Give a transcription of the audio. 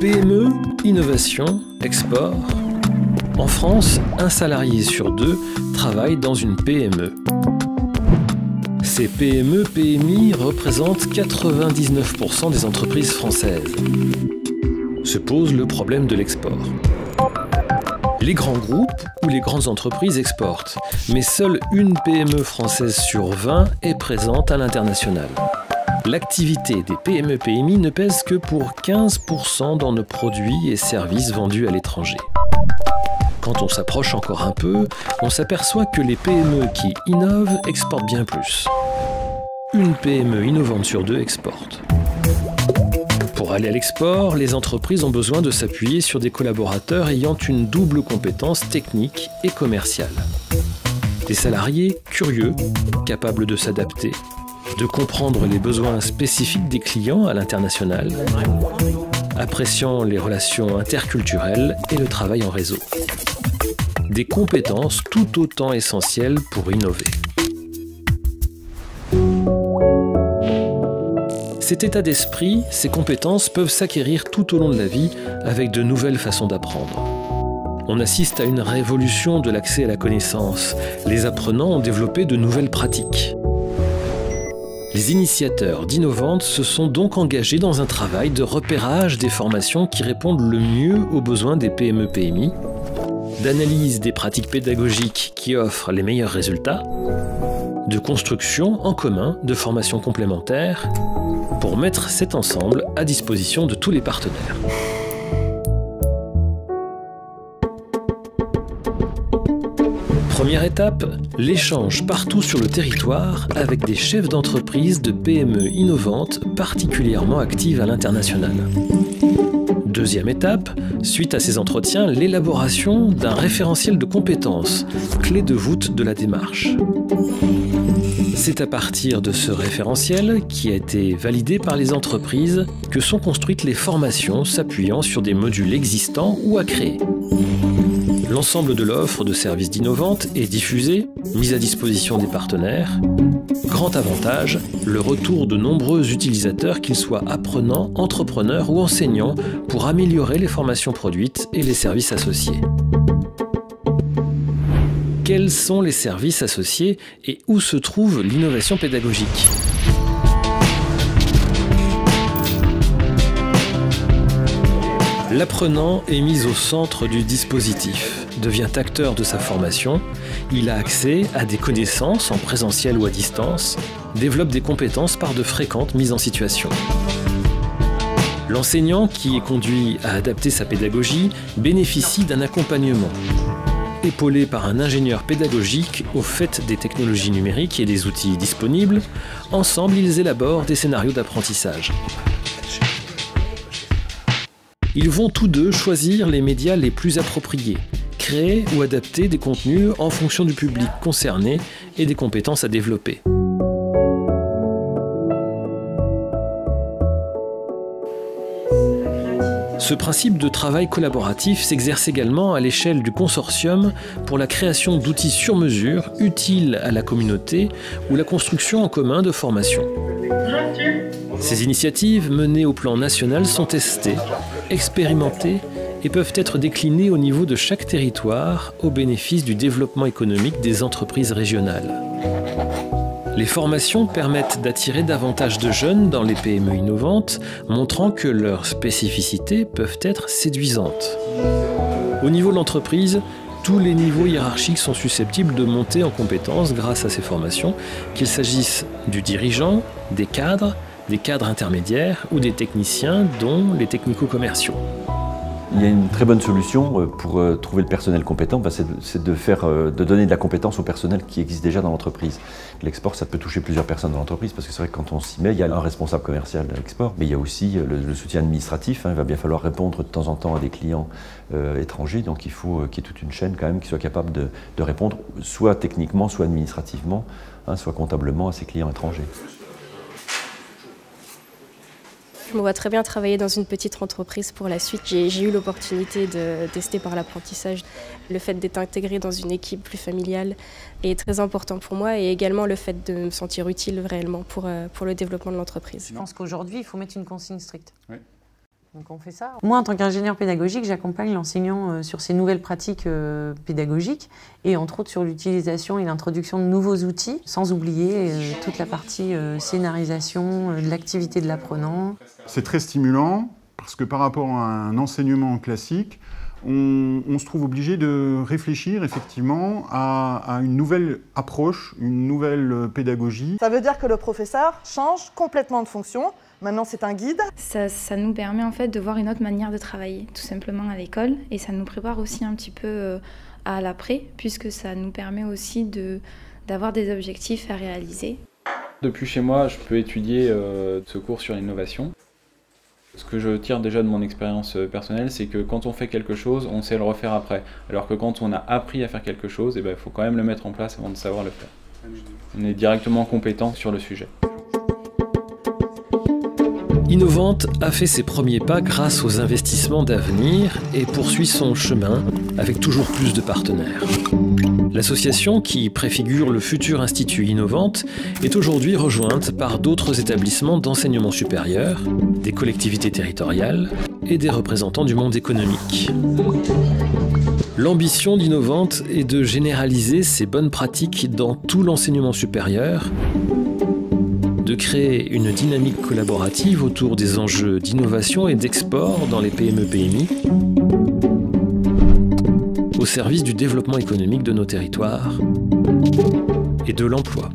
PME, innovation, export. En France, un salarié sur deux travaille dans une PME. Ces PME-PMI représentent 99% des entreprises françaises. Se pose le problème de l'export. Les grands groupes ou les grandes entreprises exportent, mais seule une PME française sur 20 est présente à l'international. L'activité des PME-PMI ne pèse que pour 15% dans nos produits et services vendus à l'étranger. Quand on s'approche encore un peu, on s'aperçoit que les PME qui innovent exportent bien plus. Une PME innovante sur deux exporte. Pour aller à l'export, les entreprises ont besoin de s'appuyer sur des collaborateurs ayant une double compétence technique et commerciale. Des salariés curieux, capables de s'adapter, de comprendre les besoins spécifiques des clients à l'international, appréciant les relations interculturelles et le travail en réseau. Des compétences tout autant essentielles pour innover. Cet état d'esprit, ces compétences peuvent s'acquérir tout au long de la vie avec de nouvelles façons d'apprendre. On assiste à une révolution de l'accès à la connaissance. Les apprenants ont développé de nouvelles pratiques. Les initiateurs d'Innovante se sont donc engagés dans un travail de repérage des formations qui répondent le mieux aux besoins des PME-PMI, d'analyse des pratiques pédagogiques qui offrent les meilleurs résultats, de construction en commun de formations complémentaires, pour mettre cet ensemble à disposition de tous les partenaires. Première étape, l'échange partout sur le territoire avec des chefs d'entreprise de PME innovantes particulièrement actives à l'international. Deuxième étape, suite à ces entretiens, l'élaboration d'un référentiel de compétences, clé de voûte de la démarche. C'est à partir de ce référentiel, qui a été validé par les entreprises, que sont construites les formations s'appuyant sur des modules existants ou à créer. L'ensemble de l'offre de services d'Innovante est diffusé, mise à disposition des partenaires. Grand avantage, le retour de nombreux utilisateurs, qu'ils soient apprenants, entrepreneurs ou enseignants, pour améliorer les formations produites et les services associés. Quels sont les services associés et où se trouve l'innovation pédagogique ? L'apprenant est mis au centre du dispositif, devient acteur de sa formation, il a accès à des connaissances en présentiel ou à distance, développe des compétences par de fréquentes mises en situation. L'enseignant, qui est conduit à adapter sa pédagogie, bénéficie d'un accompagnement. Épaulé par un ingénieur pédagogique au fait des technologies numériques et des outils disponibles, ensemble ils élaborent des scénarios d'apprentissage. Ils vont tous deux choisir les médias les plus appropriés, créer ou adapter des contenus en fonction du public concerné et des compétences à développer. Ce principe de travail collaboratif s'exerce également à l'échelle du consortium pour la création d'outils sur mesure utiles à la communauté ou la construction en commun de formations. Ces initiatives menées au plan national sont testées, expérimentées et peuvent être déclinées au niveau de chaque territoire au bénéfice du développement économique des entreprises régionales. Les formations permettent d'attirer davantage de jeunes dans les PME innovantes, montrant que leurs spécificités peuvent être séduisantes. Au niveau de l'entreprise, tous les niveaux hiérarchiques sont susceptibles de monter en compétences grâce à ces formations, qu'il s'agisse du dirigeant, des cadres intermédiaires ou des techniciens, dont les technico-commerciaux. Il y a une très bonne solution pour trouver le personnel compétent, c'est de donner de la compétence au personnel qui existe déjà dans l'entreprise. L'export, ça peut toucher plusieurs personnes dans l'entreprise, parce que c'est vrai que quand on s'y met, il y a un responsable commercial de l'export, mais il y a aussi le soutien administratif. Il va bien falloir répondre de temps en temps à des clients étrangers, donc il faut qu'il y ait toute une chaîne quand même qui soit capable de répondre, soit techniquement, soit administrativement, soit comptablement à ces clients étrangers. Je me vois très bien travailler dans une petite entreprise pour la suite. J'ai eu l'opportunité de tester par l'apprentissage. Le fait d'être intégré dans une équipe plus familiale est très important pour moi, et également le fait de me sentir utile réellement pour le développement de l'entreprise. Je pense qu'aujourd'hui, il faut mettre une consigne stricte. Oui. Donc on fait ça. Moi, en tant qu'ingénieur pédagogique, j'accompagne l'enseignant sur ses nouvelles pratiques pédagogiques et entre autres sur l'utilisation et l'introduction de nouveaux outils, sans oublier toute la partie scénarisation de l'activité de l'apprenant. C'est très stimulant parce que par rapport à un enseignement classique, on se trouve obligé de réfléchir effectivement à une nouvelle approche, une nouvelle pédagogie. Ça veut dire que le professeur change complètement de fonction. Maintenant, c'est un guide. Ça nous permet en fait de voir une autre manière de travailler, tout simplement à l'école. Et ça nous prépare aussi un petit peu à l'après, puisque ça nous permet aussi d'avoir des objectifs à réaliser. Depuis chez moi, je peux étudier ce cours sur l'innovation. Ce que je tire déjà de mon expérience personnelle, c'est que quand on fait quelque chose, on sait le refaire après. Alors que quand on a appris à faire quelque chose, il faut quand même le mettre en place avant de savoir le faire. On est directement compétent sur le sujet. Innovante a fait ses premiers pas grâce aux investissements d'avenir et poursuit son chemin avec toujours plus de partenaires. L'association, qui préfigure le futur Institut Innovante, est aujourd'hui rejointe par d'autres établissements d'enseignement supérieur, des collectivités territoriales et des représentants du monde économique. L'ambition d'Innovante est de généraliser ces bonnes pratiques dans tout l'enseignement supérieur, de créer une dynamique collaborative autour des enjeux d'innovation et d'export dans les PME-PMI, au service du développement économique de nos territoires et de l'emploi.